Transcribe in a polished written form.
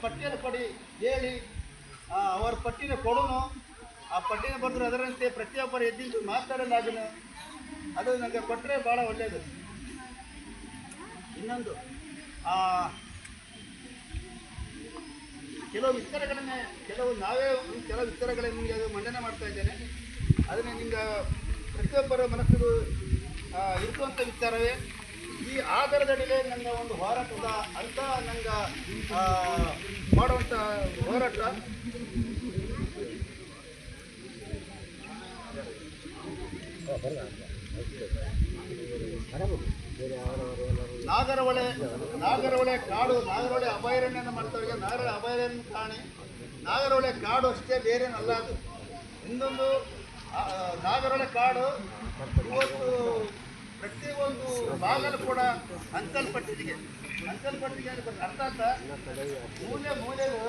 ಪಟ್ಟಿಯನ್ನು ಕೊಡಿ ಹೇಳಿ, ಅವರ ಪಟ್ಟಿನ ಕೊಡೋನು, ಆ ಪಟ್ಟಿನ ಬರೆದ್ರು ಅದರಂತೆ ಪ್ರತಿಯೊಬ್ಬರು ಎದ್ದಿದ್ದು ಮಾತಾಡಲಾಗಿನ ಅದು ನನಗೆ ಕೊಟ್ಟರೆ ಭಾಳ ಒಳ್ಳೆಯದು. ಇನ್ನೊಂದು ಕೆಲವು ವಿಚಾರಗಳನ್ನೇ ಕೆಲವು ವಿಚಾರಗಳನ್ನು ನಿಮಗೆ ಅದು ಮಂಡನೆ ಮಾಡ್ತಾ ಇದ್ದೇನೆ. ಅದನ್ನೇ ನಿಮ್ಗೆ ಪ್ರತಿಯೊಬ್ಬರ ಮನಸ್ಸು ಇರುವಂಥ ವಿಚಾರವೇ. ಈ ಆಧಾರದಡಿಗೆ ನನ್ನ ಒಂದು ಹೋರಾಟದ ಅಂತ ನಂಗೆ ಮಾಡುವಂಥ ಹೋರಾಟ ನಾಗರಹೊಳೆ ಕಾಡು, ನಾಗರಹೊಳೆ ಅಭಯಾರಣ್ಯನ ಮಾಡ್ತಾರೆ. ನಾಗರಹೊಳೆ ಅಭಯಾರಣ್ಯ ಕಾಣಿ ನಾಗರಹೊಳೆ ಕಾಡು ಅಷ್ಟೇ, ಬೇರೇನಲ್ಲ ಅದು. ಇನ್ನೊಂದು ನಾಗರಹೊಳೆ ಕಾಡು ಇವತ್ತು ಪ್ರತಿಯೊಂದು ಭಾಗಲು ಕೂಡ ಹಂಚಲ್ಪಟ್ಟಿದೆ. ಅರ್ಥಾತ್ ಮೂಲೆಗೂ